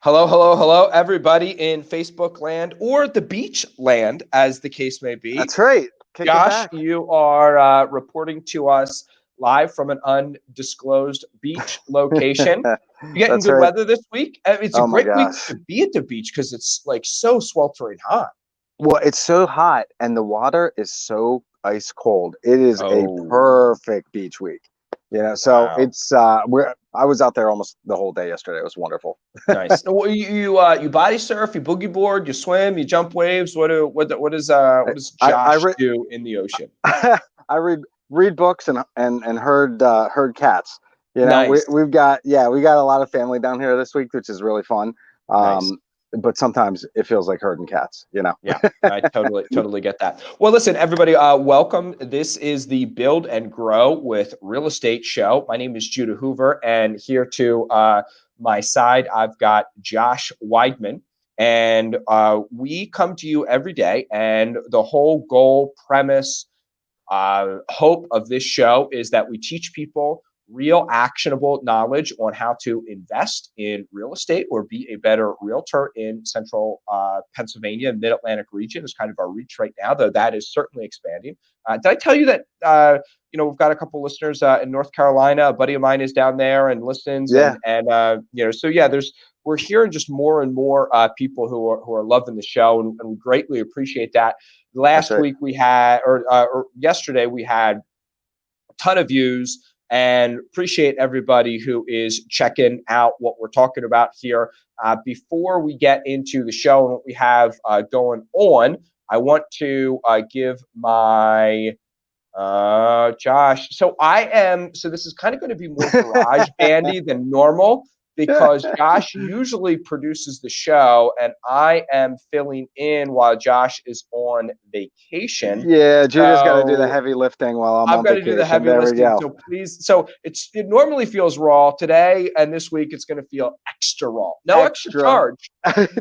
Hello, hello, hello, everybody in Facebook land or the beach land, as the case may be. That's right. Kick it Josh, back. you are reporting to us live from an undisclosed beach location. You getting That's good right. weather this week? It's a Oh my great week gosh. to be at the beach because it's like so sweltering hot. Well, it's so hot and the water is so ice cold. It is a Oh, perfect beach week. So wow. it's I was out there almost the whole day yesterday. It was wonderful. Nice. Now, you body surf, you boogie board, you swim, you jump waves. What does I Josh read do in the ocean? I read books and heard cats. Nice. We got a lot of family down here this week, which is really fun. Nice. But sometimes it feels like herding cats. Yeah, I totally get that. Well, listen, everybody, welcome. This is the Build and Grow with Real Estate Show. My name is Judah Hoover, and here to my side, I've got Josh Weidman. And we come to you every day, and the whole goal, premise, hope of this show is that we teach people real actionable knowledge on how to invest in real estate or be a better realtor in central Pennsylvania and mid-Atlantic region is kind of our reach right now, though that is certainly expanding. Did I tell you that we've got a couple listeners in North Carolina? A buddy of mine is down there and listens, Yeah, so yeah, we're hearing just more and more people who are loving the show, and we greatly appreciate that. that's Last right. week we had, or yesterday we had a ton of views, and appreciate everybody who is checking out what we're talking about here. Before we get into the show and what we have going on, I want to give my Josh. So this is kind of going to be more garage bandy than normal because Josh usually produces the show and I am filling in while Josh is on vacation. Yeah, Judah's got to do the So heavy lifting while I'm I've on got to do the vacation. heavy There we lifting. go. So please, it normally feels raw today, and this week it's going to feel extra raw. No extra Extra. charge.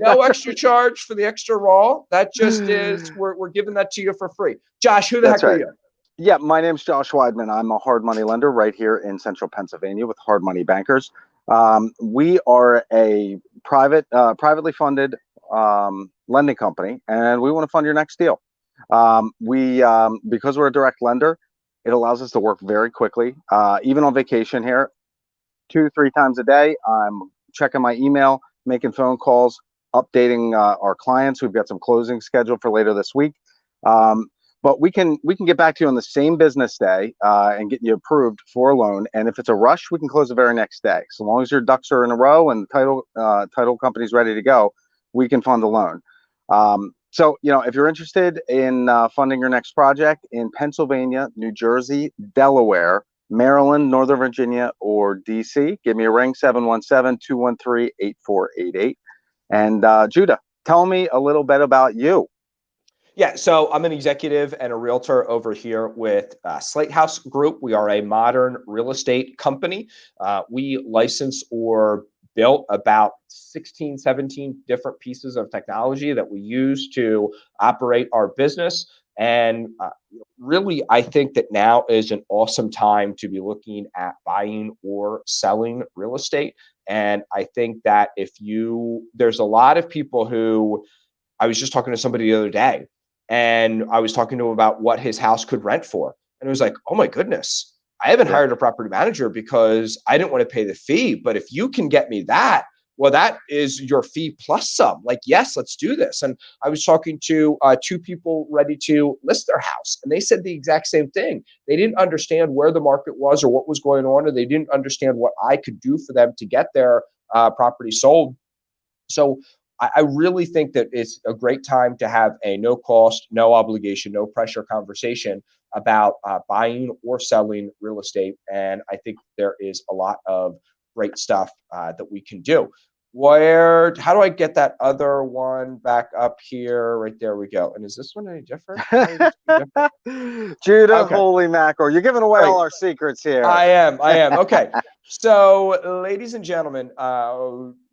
No extra charge for the extra raw. That just is we're giving that to you for free. Josh, who the That's heck are right. you? Yeah, my name's Josh Weidman. I'm a hard money lender right here in central Pennsylvania with Hard Money Bankers. We are a privately funded lending company, and we want to fund your next deal. Because we're a direct lender, it allows us to work very quickly, even on vacation here, 2, 3 times a day. I'm checking my email, making phone calls, updating our clients. We've got some closing scheduled for later this week. Um, but we can get back to you on the same business day and get you approved for a loan. And if it's a rush, we can close the very next day. So long as your ducks are in a row and the title company's ready to go, we can fund the loan. So if you're interested in funding your next project in Pennsylvania, New Jersey, Delaware, Maryland, Northern Virginia, or DC, give me a ring, 717-213-8488. And Judah, tell me a little bit about you. Yeah, so I'm an executive and a realtor over here with Slate House Group. We are a modern real estate company. We license or built about 16, 17 different pieces of technology that we use to operate our business. And really, I think that now is an awesome time to be looking at buying or selling real estate. And I think that there's a lot of people who, I was just talking to somebody the other day, and I was talking to him about what his house could rent for. And it was like, oh my goodness, I haven't Yeah. hired a property manager because I didn't want to pay the fee. But if you can get me that, well, that is your fee plus some. Like, yes, let's do this. And I was talking to two people ready to list their house, and they said the exact same thing. They didn't understand where the market was or what was going on, or they didn't understand what I could do for them to get their property sold. So I really think that it's a great time to have a no cost, no obligation, no pressure conversation about buying or selling real estate. And I think there is a lot of great stuff that we can do. How do I get that other one back up here? Right there we go. And is this one any different? How is this different? Judah, Okay. holy mackerel. You're giving away All right. all our secrets here. I am. I am. Okay. So, ladies and gentlemen,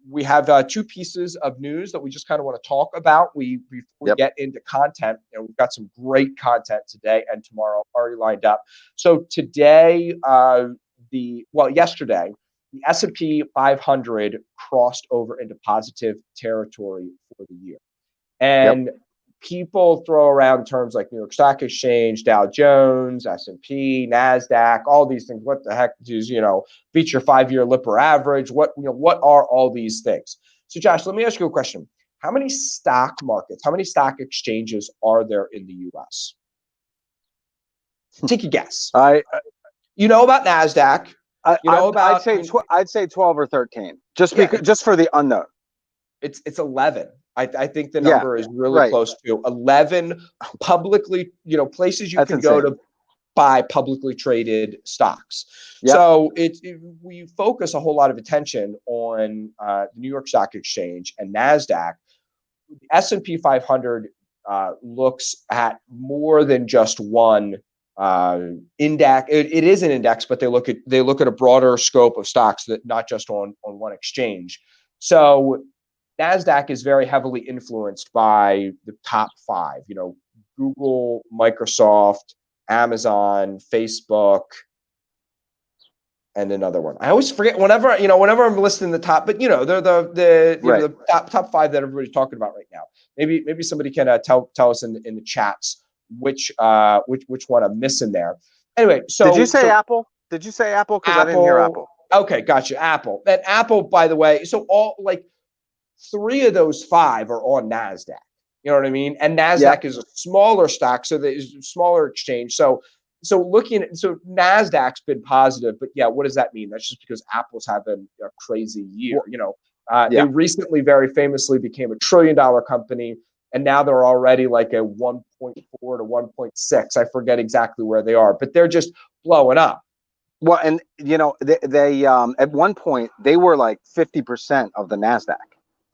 we have two pieces of news that we just kind of want to talk about. Before we Yep. get into content, we've got some great content today and tomorrow already lined up. So today, yesterday, the S&P 500 crossed over into positive territory for the year. Yep. And people throw around terms like New York Stock Exchange, Dow Jones, S&P, NASDAQ, all these things. What the heck does, beat your 5-year Lipper average? What are all these things? So Josh, let me ask you a question. How many stock markets, how many stock exchanges are there in the US? Take a guess. You know about NASDAQ. I'd say 12 or 13, just for the unknown. It's 11. I think the number is really close to 11 publicly, places you can go to buy publicly traded stocks. Yep. So we focus a whole lot of attention on the New York Stock Exchange and NASDAQ. The S&P 500 looks at more than just one index. It is an index, but they look at a broader scope of stocks, that not just on one exchange. So NASDAQ is very heavily influenced by the top 5, Google, Microsoft, Amazon, Facebook, and another one. I always forget whenever I'm listing the top, but they're the top 5 that everybody's talking about right now. Maybe somebody can tell us in the chats which one I'm missing there. Anyway, so did you say Apple? Did you say Apple? Because I didn't hear Apple. Okay, gotcha. Apple. And Apple, by the way, so all 3 of those 5 are on NASDAQ. You know what I mean? And NASDAQ is a smaller stock, so there's a smaller exchange. So NASDAQ's been positive, but what does that mean? That's just because Apple's having a crazy year. They recently very famously became $1 trillion company, and now they're already like a 1.4 to 1.6. I forget exactly where they are, but they're just blowing up. Well, and they at one point they were like 50% of the NASDAQ.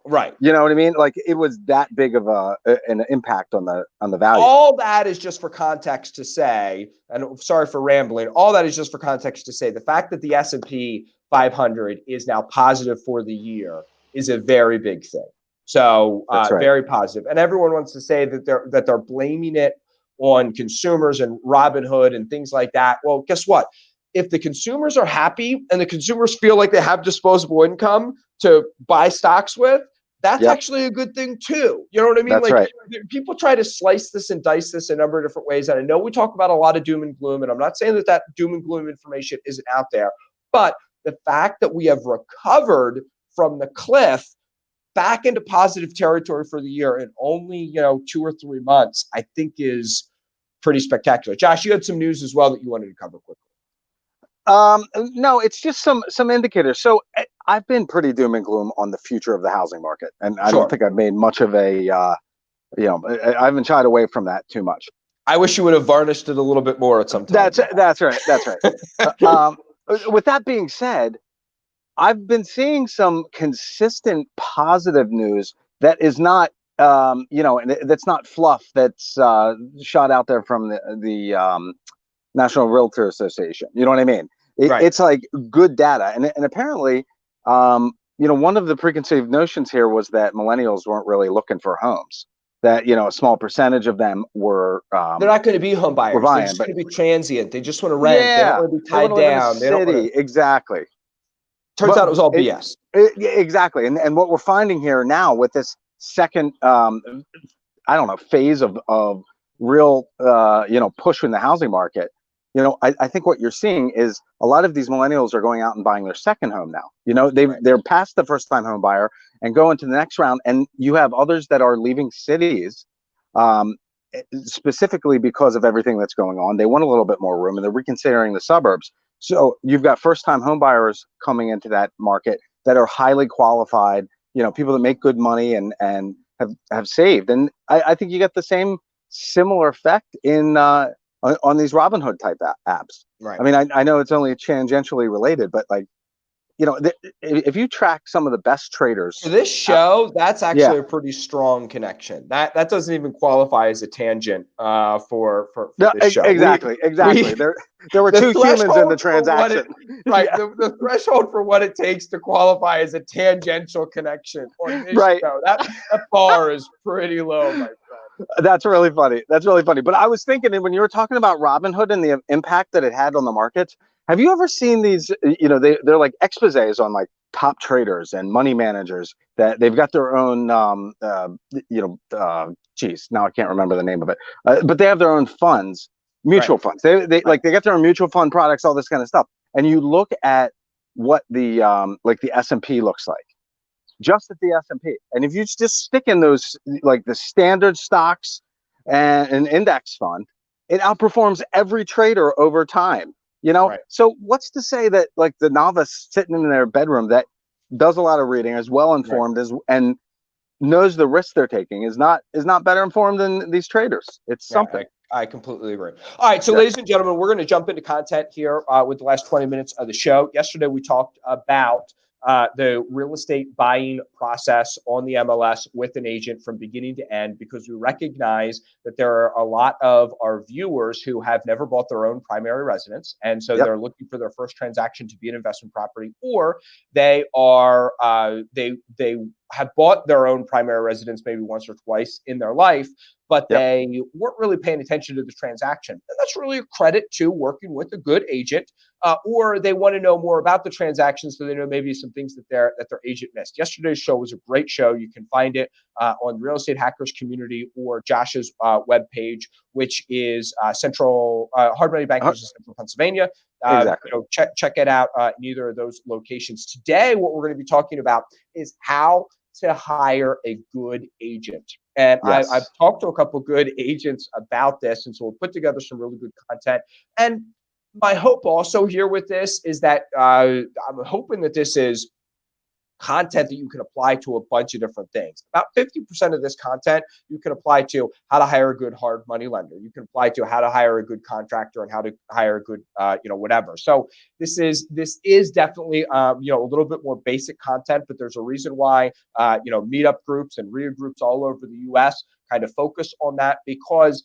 Right. You know what I mean? Like, it was that big of an impact on the value. All that is just for context to say, and sorry for rambling, all that is just for context to say the fact that the S&P 500 is now positive for the year is a very big thing. So very positive. And everyone wants to say that they're blaming it on consumers and Robinhood and things like that. Well, guess what? If the consumers are happy and the consumers feel like they have disposable income to buy stocks with, that's actually a good thing too. You know what I mean? That's right. People try to slice this and dice this a number of different ways. And I know we talk about a lot of doom and gloom, and I'm not saying that doom and gloom information isn't out there, but the fact that we have recovered from the cliff back into positive territory for the year in only, 2 or 3 months, I think is pretty spectacular. Josh, you had some news as well that you wanted to cover quickly. No, it's just some indicators. So I've been pretty doom and gloom on the future of the housing market, and I don't think I've made much of a, I haven't shied away from that too much. I wish you would have varnished it a little bit more at some time. That's right. With that being said, I've been seeing some consistent positive news that is not, and that's not fluff that's shot out there from the National Realtor Association. You know what I mean? It's like good data. And apparently, one of the preconceived notions here was that millennials weren't really looking for homes. That, a small percentage of them were. They're not going to be home buyers. They're just going to be transient. They just want to rent. They don't want to be tied down. They don't want to. Exactly. Turns out it was all BS. Exactly. And what we're finding here now with this second, phase of real, push in the housing market, I think what you're seeing is a lot of these millennials are going out and buying their second home now. They're past the first time home buyer and go into the next round. And you have others that are leaving cities specifically because of everything that's going on. They want a little bit more room, and they're reconsidering the suburbs. So you've got first time home buyers coming into that market that are highly qualified, people that make good money and have saved. And I think you get the same similar effect in on these Robinhood type apps. Right. I mean, I know it's only tangentially related, but if you track some of the best traders for this show, that's actually a pretty strong connection. That doesn't even qualify as a tangent for this show. Exactly. There were 2 humans in the transaction. The threshold for what it takes to qualify as a tangential connection on this show. That bar is pretty low, my friend. That's really funny. But I was thinking, when you were talking about Robinhood and the impact that it had on the markets, Have you ever seen these? They're like exposés on like top traders and money managers that they've got their own. Geez, now I can't remember the name of it. But they have their own funds, Right. mutual funds. They got their own mutual fund products, all this kind of stuff. And you look at what the like the S&P looks like, just at the S&P. And if you just stick in those like the standard stocks and an index fund, it outperforms every trader over time. Right. So what's to say that like the novice sitting in their bedroom that does a lot of reading, is well Right. informed, and knows the risks they're taking, is not better informed than these traders? It's Yeah, something. I completely agree. All right, so Yeah. ladies and gentlemen, we're going to jump into content here with the last 20 minutes of the show. Yesterday, we talked about the real estate buying process on the MLS with an agent from beginning to end, because we recognize that there are a lot of our viewers who have never bought their own primary residence. And so Yep. they're looking for their first transaction to be an investment property, or they are, they have bought their own primary residence maybe once or twice in their life, but Yep. they weren't really paying attention to the transaction. And that's really a credit to working with a good agent, or they want to know more about the transaction, so they know maybe some things that their agent missed. Yesterday's show was a great show. You can find it on Real Estate Hackers Community or Josh's webpage, which is Central Hard Money Bankers in Central Pennsylvania. Exactly. Check it out in either of those locations. Today, what we're going to be talking about is how to hire a good agent. And Yes. I've talked to a couple good agents about this, and so we'll put together some really good content. And my hope also here with this is that I'm hoping that this is content that you can apply to a bunch of different things. About 50% of this content you can apply to how to hire a good hard money lender. You can apply to how to hire a good contractor and how to hire a good, whatever. So this is definitely, a little bit more basic content, but there's a reason why, meetup groups and RIA groups all over the US kind of focus on that, because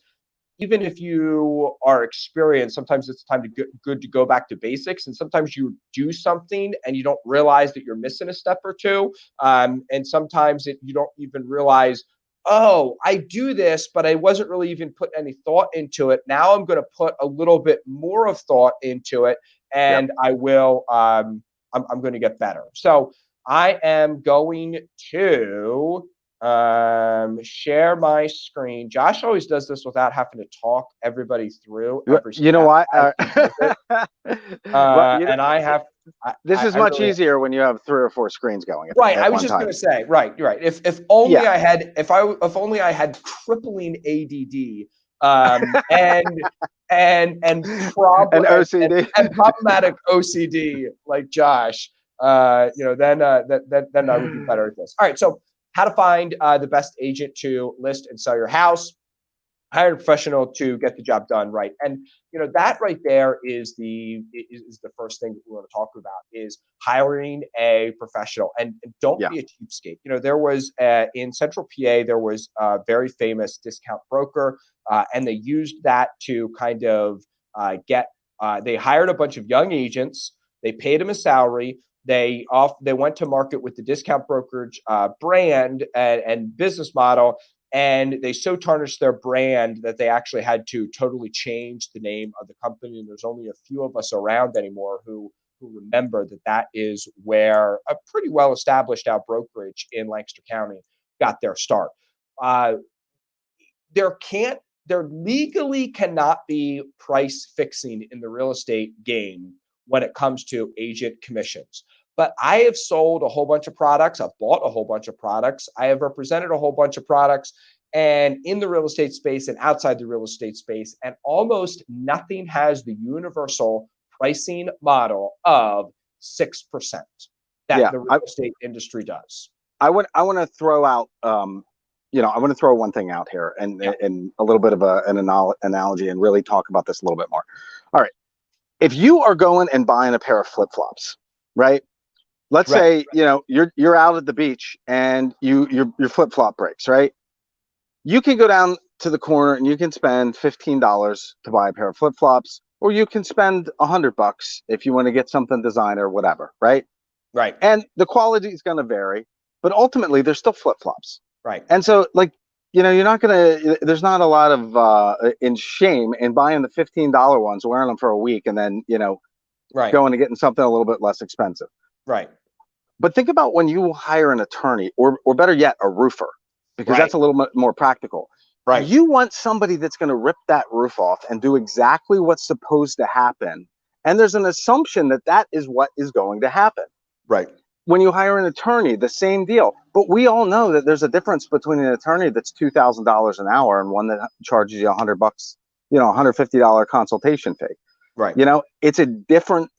even if you are experienced, sometimes it's time good to go back to basics. And sometimes you do something and you don't realize that you're missing a step or two. And sometimes you don't even realize, oh, I do this, but I wasn't really even put any thought into it. Now I'm going to put a little bit more of thought into it, and Yep. I will. I'm going to get better. So I am going to share my screen. Josh always does this without having to talk everybody through every You know step. what? And I have This is I much really, easier when you have 3 or 4 screens going right. I at was one just time. gonna say, right, you're right. If only Yeah. I had if only I had crippling ADD, and And OCD. and problematic OCD like Josh, then then I would be better at this. All right, so how to find the best agent to list and sell your house. Hire a professional to get the job done right. And that right there is the first thing that we want to talk about, is hiring a professional. And don't Yeah. be a cheapskate. There was in Central PA, there was a very famous discount broker, and they used that to kind of get they hired a bunch of young agents. They paid them a salary. They went to market with the discount brokerage brand and business model, and they so tarnished their brand that they actually had to totally change the name of the company. And there's only a few of us around anymore who remember that is where a pretty well established out brokerage in Lancaster County got their start. Uh, there can't there legally cannot be price fixing in the real estate game when it comes to agent commissions. But I have sold a whole bunch of products. I've bought a whole bunch of products. I have represented a whole bunch of products, and in the real estate space and outside the real estate space. And almost nothing has the universal pricing model of 6% that Yeah. the real estate industry does. I want to throw out I want to throw one thing out here, and Yeah. a little bit of an analogy, and really talk about this a little bit more. All right. If you are going and buying a pair of flip-flops, right? Let's Right. say, you're out at the beach and your flip-flop breaks, right? You can go down to the corner and you can spend $15 to buy a pair of flip-flops, or you can spend $100 if you want to get something designer, whatever, right? Right. And the quality is going to vary, but ultimately they're still flip-flops. Right. And so, like, you're not gonna. There's not a lot of in shame in buying the $15 ones, wearing them for a week, and then Right. going and getting something a little bit less expensive. Right. But think about when you hire an attorney, or better yet, a roofer, because Right. that's a little bit more practical. Right. You want somebody that's going to rip that roof off and do exactly what's supposed to happen. And there's an assumption that that is what is going to happen. Right. When you hire an attorney, the same deal. But we all know that there's a difference between an attorney that's $2,000 an hour and one that charges you $100, $150 consultation fee. Right. It's a different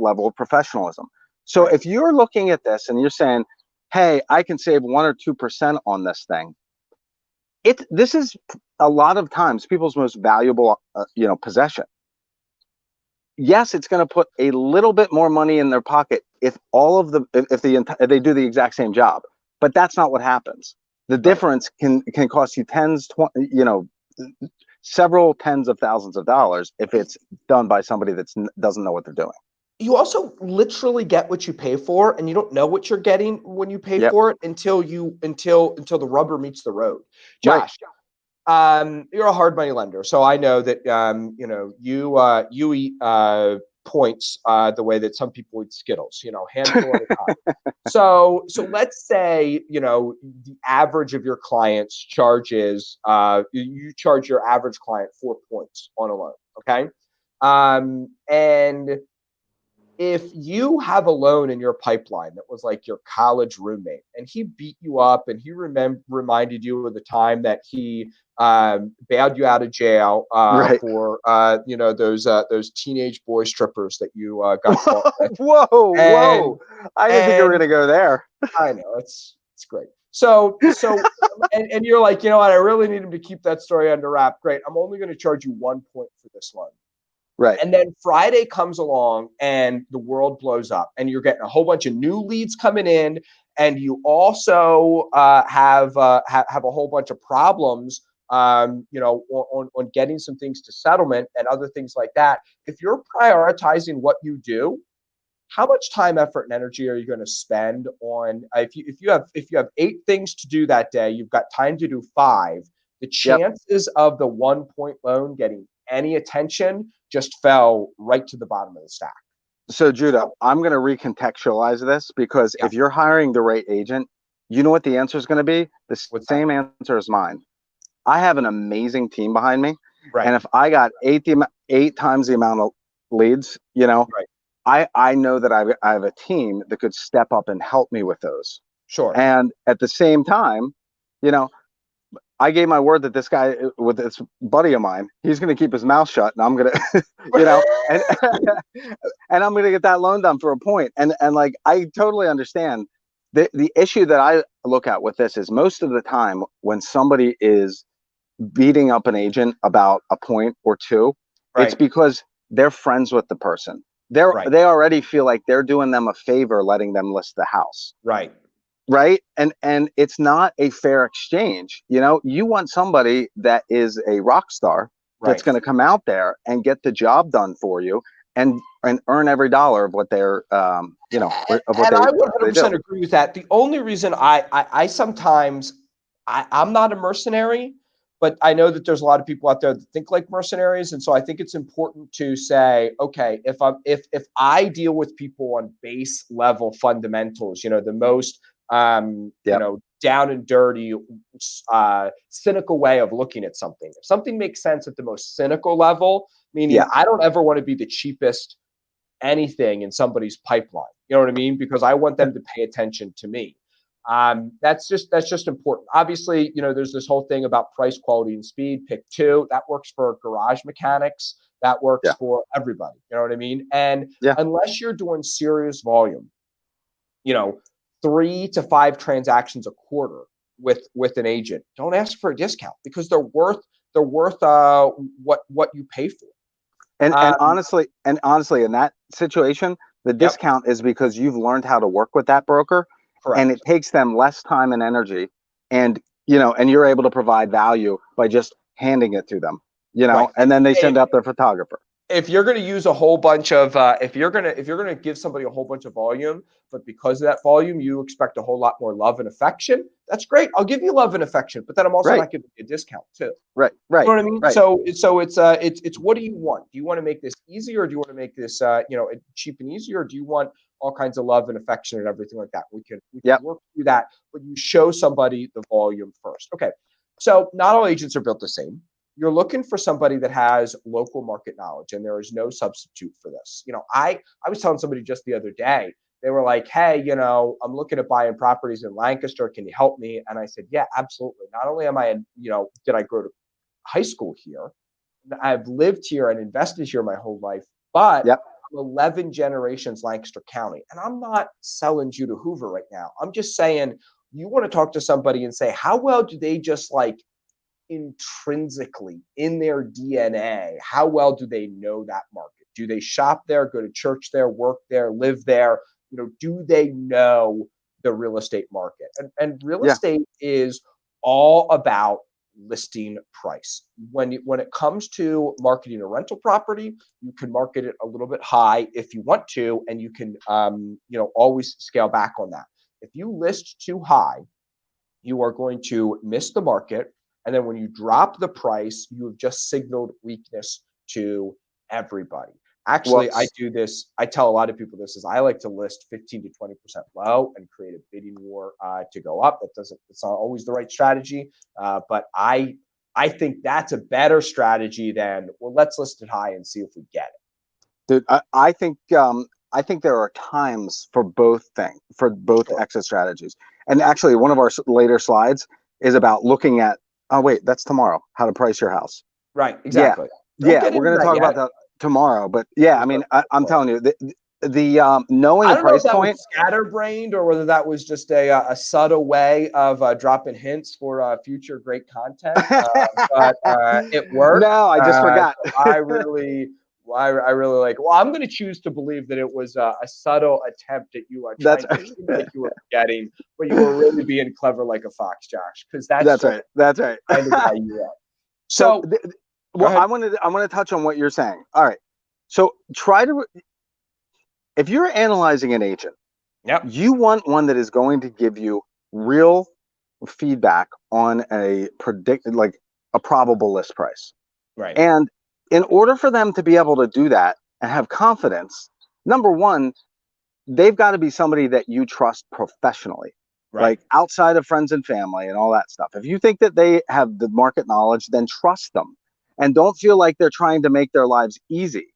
level of professionalism. So Right. if you're looking at this and you're saying, hey, I can save 1 or 2% on this thing, this is a lot of times people's most valuable possession. Yes, it's going to put a little bit more money in their pocket if they do the exact same job, but that's not what happens. The difference can cost you several tens of thousands of dollars if it's done by somebody that doesn't know what they're doing. You also literally get what you pay for, and you don't know what you're getting when you pay Yep. for it until the rubber meets the road. Right. Josh, you're a hard money lender, so I know that you eat points the way that some people eat Skittles, handful at a time. So let's say the average of your clients charges you charge your average client 4 points on a loan, okay? And if you have a loan in your pipeline that was like your college roommate and he beat you up and he reminded you of the time that he bailed you out of jail Right. for those teenage boy strippers that you got caught with. Whoa. I didn't think you were going to go there. I know, it's great. So and you're like, you know what, I really need him to keep that story under wrap. Great. I'm only going to charge you 1 point for this loan. Right. And then Friday comes along and the world blows up and you're getting a whole bunch of new leads coming in. And you also have a whole bunch of problems, on getting some things to settlement and other things like that. If you're prioritizing what you do, how much time, effort, and energy are you going to spend on if you have 8 things to do that day, you've got time to do 5. The chances of the 1 point loan getting any attention just fell right to the bottom of the stack. So Judah, I'm going to recontextualize this because if you're hiring the right agent, you know what the answer is going to be? The same answer as mine. I have an amazing team behind me. Right. And if I got 8 times the amount of leads, I know that I have a team that could step up and help me with those. Sure. And at the same time, I gave my word that this guy with this buddy of mine, he's going to keep his mouth shut, and I'm going to, and I'm going to get that loan done for a point. And like, I totally understand the issue that I look at with this is most of the time when somebody is beating up an agent about a point or two, it's because they're friends with the person. They already feel like they're doing them a favor, letting them list the house. Right. Right. And it's not a fair exchange. You want somebody that is a rock star that's going to come out there and get the job done for you and earn every dollar of what they're, of what and I 100% agree with that. The only reason I sometimes I'm not a mercenary, but I know that there's a lot of people out there that think like mercenaries. And so I think it's important to say, okay, if I deal with people on base level fundamentals, the most down and dirty, cynical way of looking at something. If something makes sense at the most cynical level, meaning I don't ever want to be the cheapest anything in somebody's pipeline. You know what I mean? Because I want them to pay attention to me. That's just important. Obviously, there's this whole thing about price, quality, and speed. Pick 2. That works for garage mechanics. That works for everybody. You know what I mean? And unless you're doing serious volume, 3 to 5 transactions a quarter with an agent, don't ask for a discount because they're worth what you pay for. And honestly, in that situation, the discount is because you've learned how to work with that broker. Correct. And it takes them less time and energy, and you're able to provide value by just handing it to them, and then they send out their photographer. if you're going to use a whole bunch of if you're going to give somebody a whole bunch of volume, but because of that volume you expect a whole lot more love and affection, that's great. I'll give you love and affection, but then I'm also Right, not giving you a discount too. right, You know right, what I mean? right. So it's what do you want? Do you want to make this easier, or do you want to make this cheap and easy, or do you want all kinds of love and affection and everything like that? We can Yep. work through that, but you show somebody the volume first. Okay. So not all agents are built the same. You're looking for somebody that has local market knowledge, and there is no substitute for this. I was telling somebody just the other day, they were like, hey, I'm looking at buying properties in Lancaster. Can you help me? And I said, yeah, absolutely. Not only am I did I go to high school here, I've lived here and invested here my whole life, but Yep. I'm 11 generations Lancaster County. And I'm not selling you to Hoover right now. I'm just saying, you want to talk to somebody and say, how well do they just like intrinsically in their DNA, how well do they know that market? Do they shop there, go to church there, work there, live there? Do they know the real estate market? And real Yeah. estate is all about listing price. When it comes to marketing a rental property, you can market it a little bit high if you want to, and you can always scale back on that. If you list too high, you are going to miss the market. And then when you drop the price, you have just signaled weakness to everybody. Well, Actually, I do this. I tell a lot of people this is I like to list 15 to 20% low and create a bidding war to go up. It's not always the right strategy, but I think that's a better strategy than, well, let's list it high and see if we get it. dude, I think there are times for both Sure. exit strategies. And actually, one of our later slides is about looking at. Oh wait, that's tomorrow. How to price your house. Right. Yeah, Exactly. Don't yeah, get we're into going to that talk about yet. that tomorrow. But yeah, I mean, I'm telling you, the knowing I the don't know if price that was point. scatterbrained or whether that was just a subtle way of dropping hints for future great content, but it worked. No, I just forgot. So I really like. Well, I'm going to choose to believe that it was a subtle attempt at you That's trying to seem like you were forgetting, but you were really being clever like a fox, Josh, because that's that's just right. That's right. kind of how you are. So, So go well, ahead. I want to touch on what you're saying. All right. So try to, if you're analyzing an agent, Yep. you want one that is going to give you real feedback on a predicted, like a probable list price. Right. And in order for them to be able to do that and have confidence, number one, they've got to be somebody that you trust professionally, Right. like outside of friends and family and all that stuff. If you think that they have the market knowledge, then trust them and don't feel like they're trying to make their lives easy.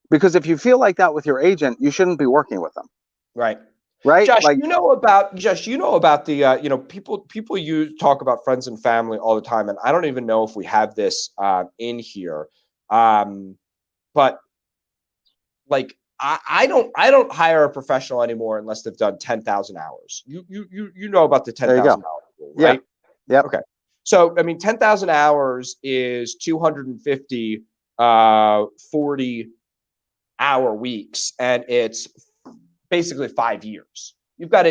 Because if you feel like that with your agent, you shouldn't be working with them, Right. right? Josh, Like, the people you talk about friends and family all the time, and I don't even know if we have this in here, but like I don't hire a professional anymore unless they've done 10,000 hours. You know about the ten there you go. thousand hour rule, Yeah. right? Yep. Okay, so I mean 10,000 hours is 250 40-hour weeks, and it's basically 5 years. You've got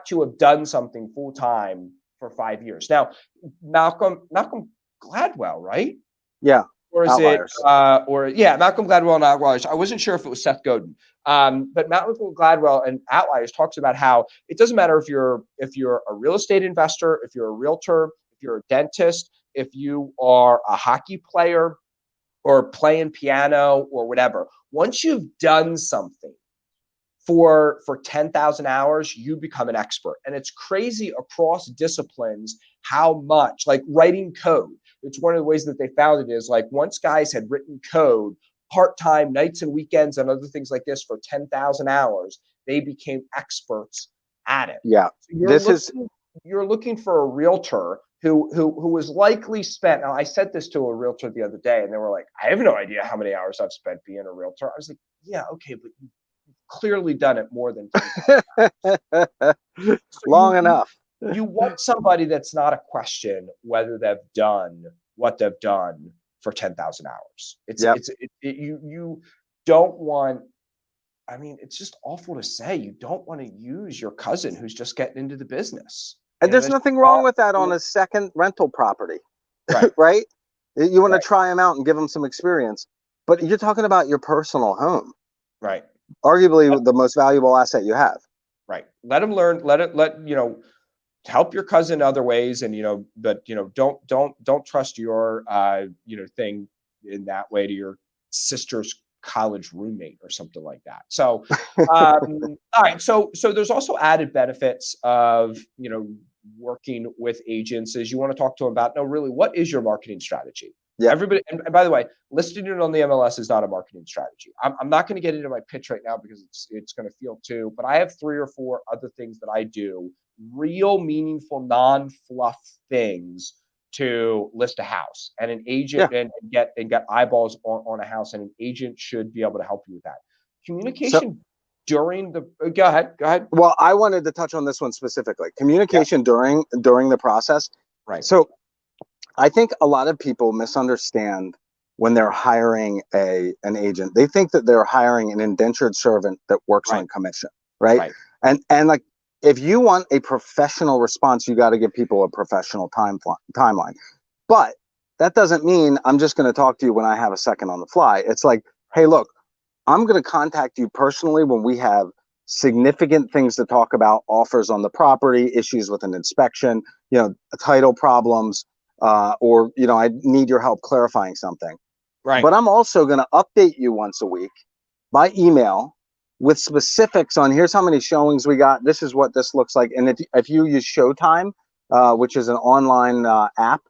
to have done something full time for 5 years. Now, Malcolm Gladwell, right? Yeah. Or is it Outliers. or yeah, Malcolm Gladwell and Outliers. I wasn't sure if it was Seth Godin. But Malcolm Gladwell and Outliers talks about how it doesn't matter if you're a real estate investor, if you're a realtor, if you're a dentist, if you are a hockey player or playing piano or whatever. Once you've done something for 10,000 hours, you become an expert. And it's crazy across disciplines how much, like writing code. It's one of the ways that they found it is like once guys had written code part-time, nights and weekends and other things like this for 10,000 hours, they became experts at it. Yeah. So you're This is, looking you're looking for a realtor who was likely spent. Now I said this to a realtor the other day and they were like, I have no idea how many hours I've spent being a realtor. I was like, yeah, okay, but you clearly done it more than 10,000 hours. So long enough. you want somebody that's not a question whether they've done what they've done for 10,000 hours. Yep. You don't want. I mean, it's just awful to say. You don't want to use your cousin who's just getting into the business. And there's That's nothing wrong with that on a second rental property, right, right? You want to right, try them out and give them some experience. but you're talking about your personal home, Right. arguably the most valuable asset you have. Right. Let them learn. Let help your cousin other ways, and but don't trust your thing in that way to your sister's college roommate or something like that. So, all right. So there's also added benefits of working with agents. Is you want to talk to them about, no, really, what is your marketing strategy? Yep. Everybody, and by the way, listing it on the MLS is not a marketing strategy. I'm not going to get into my pitch right now because it's going to feel too. But I have 3 or 4 other things that I do, real meaningful, non-fluff things to list a house, and an agent Yeah. and get eyeballs on a house, and an agent should be able to help you with that. So, Communication during the go ahead. well, I wanted to touch on this one specifically. Yeah, Communication during the process. right, So I think a lot of people misunderstand when they're hiring an agent. They think that they're hiring an indentured servant that works right, on commission, right? right, And like, if you want a professional response, you got to give people a professional timeline. But that doesn't mean I'm just going to talk to you when I have a second on the fly. It's like, hey, look, I'm going to contact you personally when we have significant things to talk about, offers on the property, issues with an inspection, title problems, or I need your help clarifying something. right. But I'm also going to update you once a week by email with specifics on, here's how many showings we got. This is what this looks like. And if you use Showtime, which is an online app,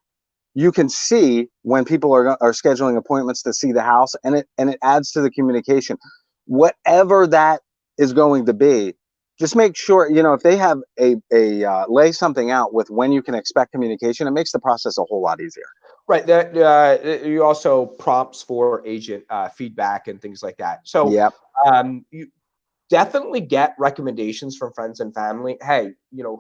you can see when people are scheduling appointments to see the house, and it adds to the communication. Whatever that is going to be, just make sure, if they have lay something out with when you can expect communication, it makes the process a whole lot easier. Right. That you also prompts for agent feedback and things like that. So Yep. you definitely get recommendations from friends and family. Hey,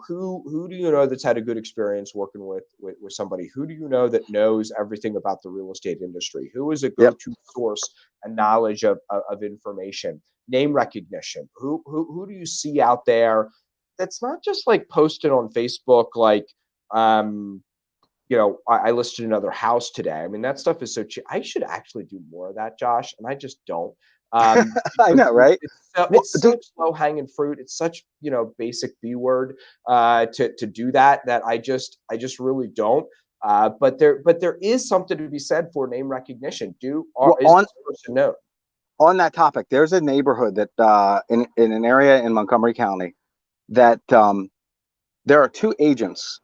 who do you know that's had a good experience working with somebody? Who do you know that knows everything about the real estate industry? Who is a Yep. go-to source and knowledge of information? Name recognition. Who do you see out there that's not just like posted on Facebook like I listed another house today. I mean, that stuff is so cheap. I should actually do more of that, Josh, and I just don't. I Because know, right? Well, it's dude, such low hanging fruit. It's such basic B word to do that I just really don't. But there is something to be said for name recognition. well, Is this person known? on that topic, there's a neighborhood that in an area in Montgomery County that there are 2 agents.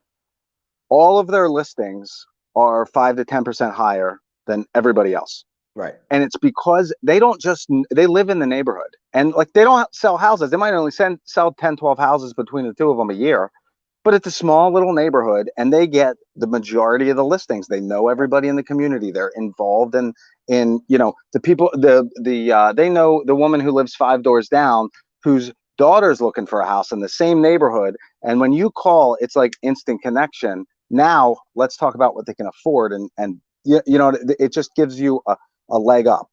All of their listings are 5 to 10% higher than everybody else. Right. And it's because they live in the neighborhood, and like, they don't sell houses. They might only sell 10, 12 houses between the 2 of them a year, but it's a small little neighborhood, and they get the majority of the listings. They know everybody in the community. They're involved in the people, they know the woman who lives 5 doors down, whose daughter's looking for a house in the same neighborhood. And when you call, it's like instant connection. Now let's talk about what they can afford, and it just gives you a leg up.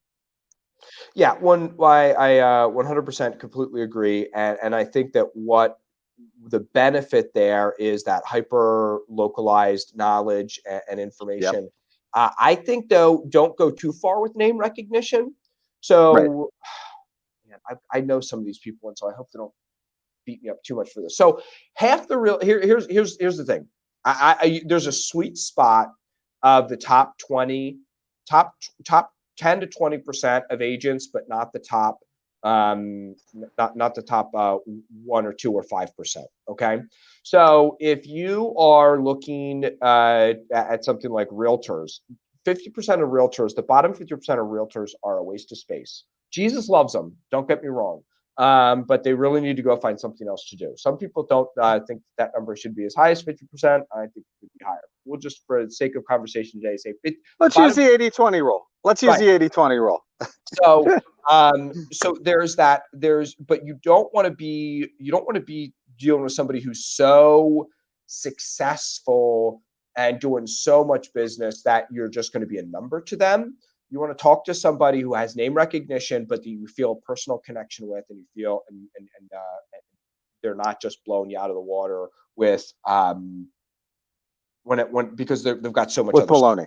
Yeah, I 100% completely agree, and I think that what the benefit there is that hyper localized knowledge and Yep. information. I think though, don't go too far with name recognition. Right. So, man, I know some of these people, and so I hope they don't beat me up too much for this. So half the real here's the thing. There's a sweet spot of the top top 10 to 20% of agents, but not the top not the top 1 or 2 or 5%. Okay, so if you are looking at something like realtors, 50% of realtors, the bottom 50% of realtors are a waste of space. Jesus loves them. Don't get me wrong. But they really need to go find something else to do. Some people don't think that number should be as high as 50%. I think it could be higher. We'll just, for the sake of conversation today, say Let's use bottom. the 80/20 rule. Let's use Right. the 80/20 rule. So there's that. But you don't want to be dealing with somebody who's so successful and doing so much business that you're just going to be a number to them. You want to talk to somebody who has name recognition, but that you feel a personal connection with, and you feel and they're not just blowing you out of the water with because they've got so much With other stuff. Poloni.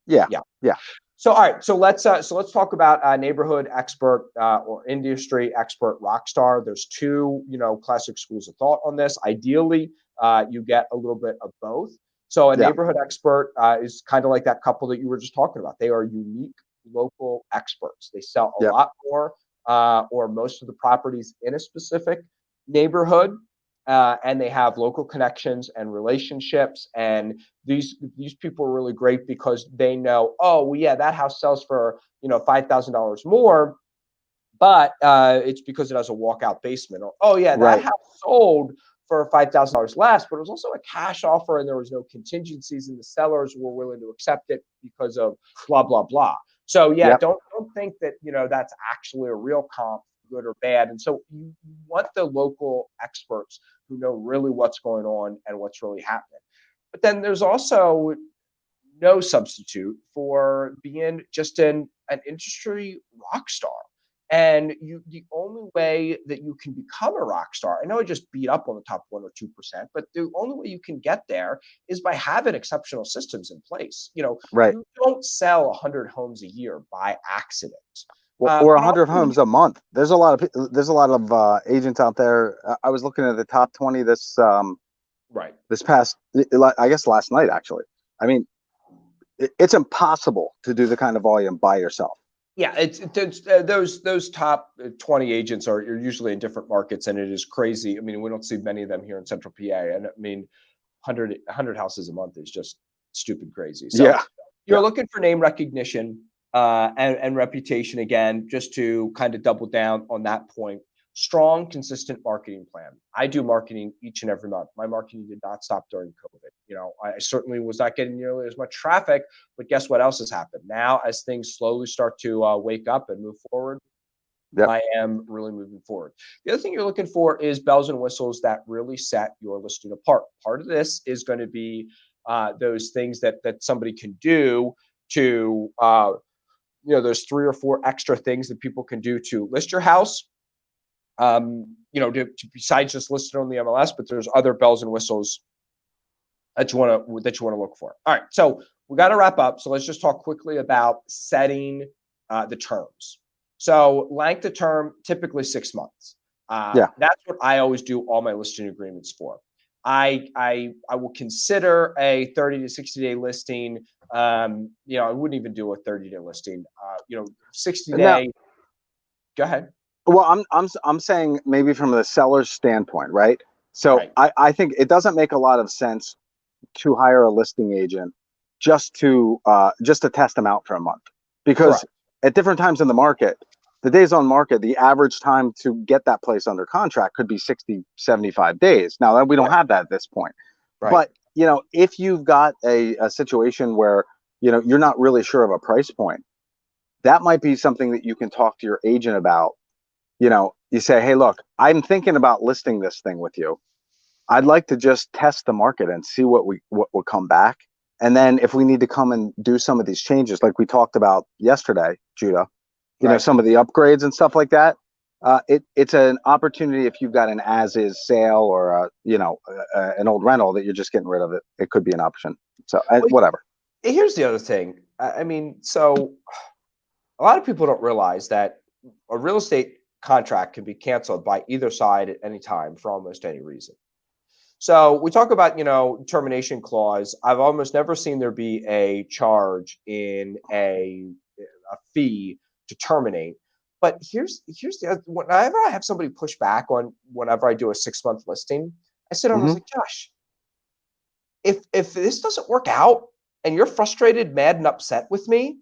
Yeah. Yeah. Yeah. So all right, so let's talk about neighborhood expert or industry expert Rockstar. There's two classic schools of thought on this. Ideally, you get a little bit of both. So a Yeah. neighborhood expert is kind of like that couple that you were just talking about. They are unique local experts. They sell a Yep. lot more or most of the properties in a specific neighborhood, and they have local connections and relationships. And these people are really great because they know, oh well, yeah, that house sells for $5,000 more, but it's because it has a walkout basement. Or oh yeah, that Right. house sold for $5,000 less, but it was also a cash offer, and there was no contingencies, and the sellers were willing to accept it because of blah blah blah. So yeah, Yep. don't think that that's actually a real comp, good or bad. And so you want the local experts who know really what's going on and what's really happening. But then there's also no substitute for being just an industry rock star. And the only way that you can become a rock star, I know I just beat up on the top 1 or 2%, but the only way you can get there is by having exceptional systems in place. Right. You don't sell 100 homes a year by accident. Or But 100 also, homes a month. There's a lot of agents out there. I was looking at the top 20 right. this past, I guess last night actually. I mean, it's impossible to do the kind of volume by yourself. Yeah, it's those top 20 agents are usually in different markets, and it is crazy. I mean, we don't see many of them here in Central PA, and I mean, 100 houses a month is just stupid crazy. So Yeah. you're Yeah. looking for name recognition and reputation again, just to kind of double down on that point. Strong, consistent marketing plan. I do marketing each and every month. My marketing did not stop during COVID. I certainly was not getting nearly as much traffic, but guess what else has happened? Now, as things slowly start to wake up and move forward, Yep. I am really moving forward. The other thing you're looking for is bells and whistles that really set your listing apart. Part of this is going to be those things that somebody can do to, there's 3 or 4 extra things that people can do to list your house. Besides just listed on the MLS, but there's other bells and whistles that you want to look for. All right, so we got to wrap up. So let's just talk quickly about setting the terms. So length of term, typically 6 months. Yeah. That's what I always do all my listing agreements for. I will consider a 30 to 60-day listing. I wouldn't even do a 30-day listing. 60 Now, day. Go ahead. well, I'm saying maybe from the seller's standpoint, right? So Right. I think it doesn't make a lot of sense to hire a listing agent just to test them out for a month, because Correct. at different times in the market, the days on market, the average time to get that place under contract could be 60, 75 days. Now we don't Right. have that at this point. Right. But if you've got a situation where you're not really sure of a price point, that might be something that you can talk to your agent about. You say, hey, look, I'm thinking about listing this thing with you. I'd like to just test the market and see what will come back. And then if we need to come and do some of these changes, like we talked about yesterday, Judah, Right. some of the upgrades and stuff like that, it's an opportunity. If you've got an as-is sale or an old rental that you're just getting rid of, it could be an option. So Well, whatever. here's the other thing. I mean, so a lot of people don't realize that a real estate contract can be canceled by either side at any time for almost any reason. So we talk about, termination clause. I've almost never seen there be a charge in a fee to terminate. But here's the other, whenever I have somebody push back on whenever I do a 6 month listing, I sit down and I was Hmm. like, Josh, if this doesn't work out and you're frustrated, mad, and upset with me,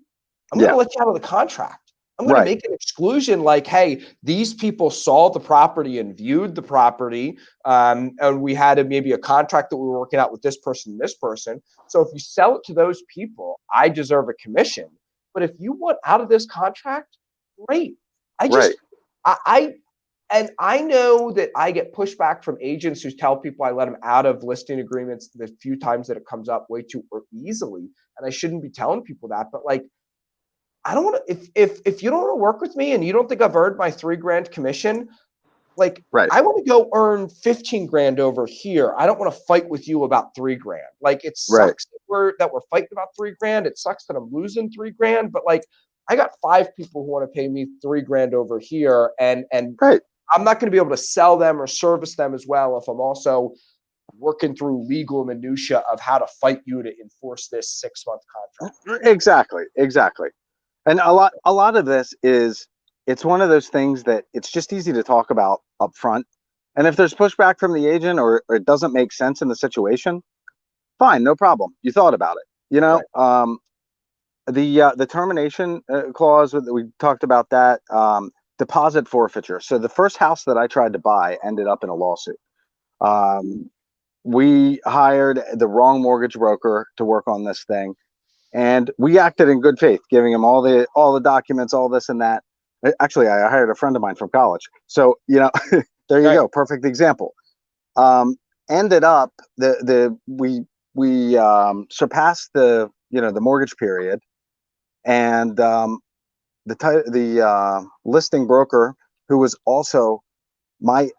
I'm going Yeah. to let you out of the contract. I'm going to Right. make an exclusion like, hey, these people saw the property and viewed the property, and we had maybe a contract that we were working out with this person and this person. So if you sell it to those people, I deserve a commission. But if you want out of this contract, great. I just, Right. I and I know that I get pushback from agents who tell people I let them out of listing agreements the few times that it comes up way too easily, and I shouldn't be telling people that. But like, I don't want to. If you don't want to work with me and you don't think I've earned my $3 grand commission, Like, Right. I want to go earn 15 grand over here. I don't want to fight with you about 3 grand. Like, it Right. sucks that we're fighting about 3 grand. It sucks that I'm losing 3 grand, but like, I got 5 people who want to pay me 3 grand over here, and Right. I'm not going to be able to sell them or service them as well if I'm also working through legal minutia of how to fight you to enforce this 6-month contract. Exactly. Exactly. And a lot of this is, it's one of those things that it's just easy to talk about up front. And if there's pushback from the agent, or it doesn't make sense in the situation, fine, no problem. You thought about it. Right. The termination clause, we talked about that. Deposit forfeiture. So the first house that I tried to buy ended up in a lawsuit. We hired the wrong mortgage broker to work on this thing, and we acted in good faith, giving him all the documents, all this and that. Actually, I hired a friend of mine from college, so there you Right. go, perfect example. Ended up we surpassed the mortgage period, and the listing broker, who was also my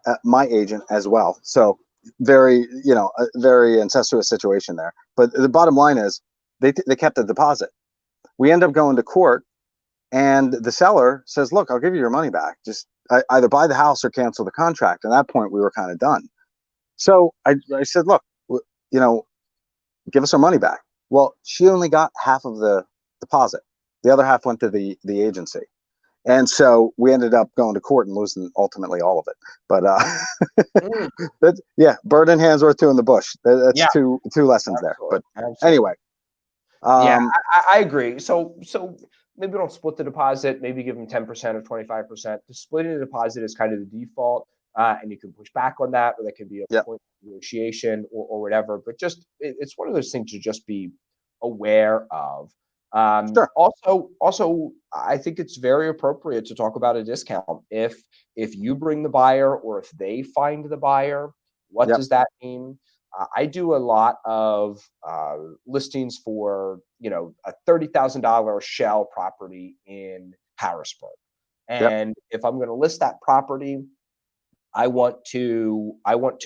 agent as well. So very a very incestuous situation there. But the bottom line is, they kept the deposit. We end up going to court, and the seller says, "Look, I'll give you your money back. Just either buy the house or cancel the contract." At that point, we were kind of done. So I said, "Look, you know, give us our money back." Well, she only got half of the deposit. The other half went to the agency. And so we ended up going to court and losing ultimately all of it. But Mm. that's, yeah, bird in hand's worth two in the bush. That's Yeah, two lessons there. absolutely. But Absolutely. anyway, Yeah, um, I agree. So maybe don't split the deposit. Maybe give them 10% or 25%. The splitting the deposit is kind of the default, and you can push back on that, or that could be a yeah, point of negotiation or whatever. But just it's one of those things to just be aware of. sure, Also, I think it's very appropriate to talk about a discount if you bring the buyer or if they find the buyer. What yep, does that mean? I do a lot of listings for a $30,000 shell property in Harrisburg, yep, and if I'm going to list that property, I want to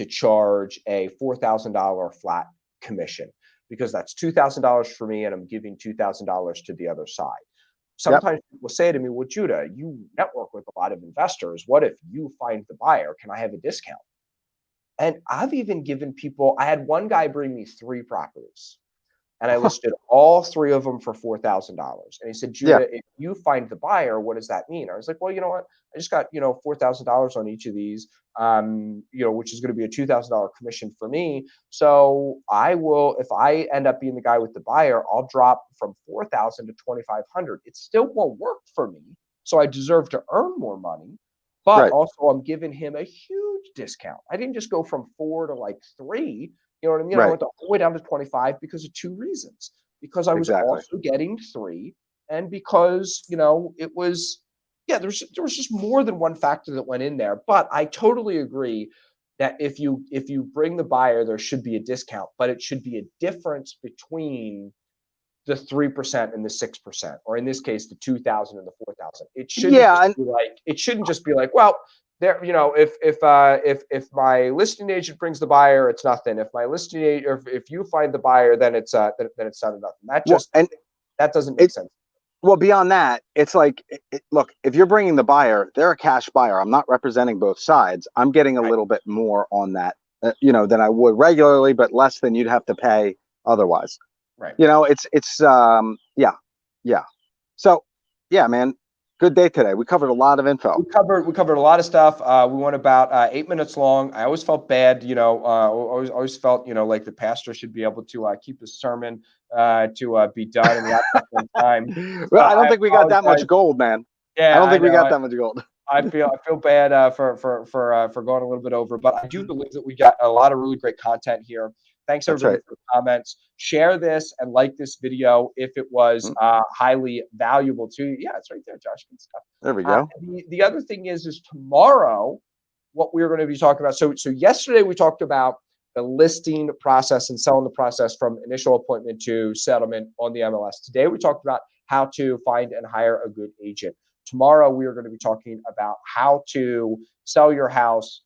charge a $4,000 flat commission because that's $2,000 for me, and I'm giving $2,000 to the other side. yep, Sometimes people say to me, "Well, Judah, you network with a lot of investors. What if you find the buyer? Can I have a discount?" And I've even given people, I had one guy bring me 3 properties, and I listed all 3 of them for $4,000. And he said, yeah, "Judah, if you find the buyer, what does that mean?" I was like, "Well, you know what? I just got, $4,000 on each of these, which is gonna be a $2,000 commission for me. So I will, if I end up being the guy with the buyer, I'll drop from 4,000 to 2,500. It still won't work for me, so I deserve to earn more money, but right, also I'm giving him a huge discount. I didn't just go from 4 to like 3, you know what I mean? I right, went the whole way down to 25 because of 2 reasons. Because I was exactly. also getting 3, and because, it was, yeah, there was just more than one factor that went in there. But I totally agree that if you bring the buyer, there should be a discount, but it should be a difference between the 3% and the 6%, or in this case, the 2,000 and the 4,000. Yeah, and It shouldn't just be like, well, there, if my listing agent brings the buyer, it's nothing. If my listing agent, or if you find the buyer, then it's not enough. well, and That doesn't make it sense. well, beyond that, it's like, look, if you're bringing the buyer, they're a cash buyer. I'm not representing both sides. I'm getting a Right, little bit more on that, than I would regularly, but less than you'd have to pay otherwise. right. Yeah, yeah. So, yeah, man, good day today. We covered a lot of info. We covered a lot of stuff. We went about 8 minutes long. I always felt bad, always felt, like the pastor should be able to keep his sermon to be done and wrapped up on time. Well, So I don't I think we got that much apologize. gold, man. I Yeah, don't I think we know. got that much gold. I feel bad for going a little bit over, but I do believe that we got a lot of really great content here. Thanks That's everybody right. for the comments. Share this and like this video if it was Mm, highly valuable to you. Yeah, it's right there, Josh. Good stuff. there we go. The other thing is tomorrow what we're going to be talking about. So yesterday we talked about the listing process and selling the process from initial appointment to settlement on the MLS. Today we talked about how to find and hire a good agent. Tomorrow, we are going to be talking about how to sell your house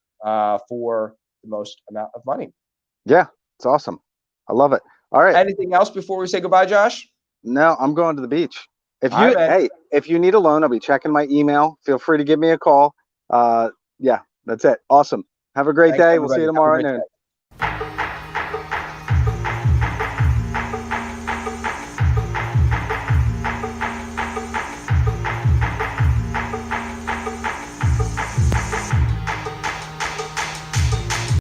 for the most amount of money. Yeah, it's awesome. I love it. All right. Anything else before we say goodbye, Josh? No, I'm going to the beach. If All right, you, man. hey, if you need a loan, I'll be checking my email. Feel free to give me a call. Yeah, that's it. Awesome. Have a great Thanks, day. We'll see everybody. you Have a tomorrow at great noon. day.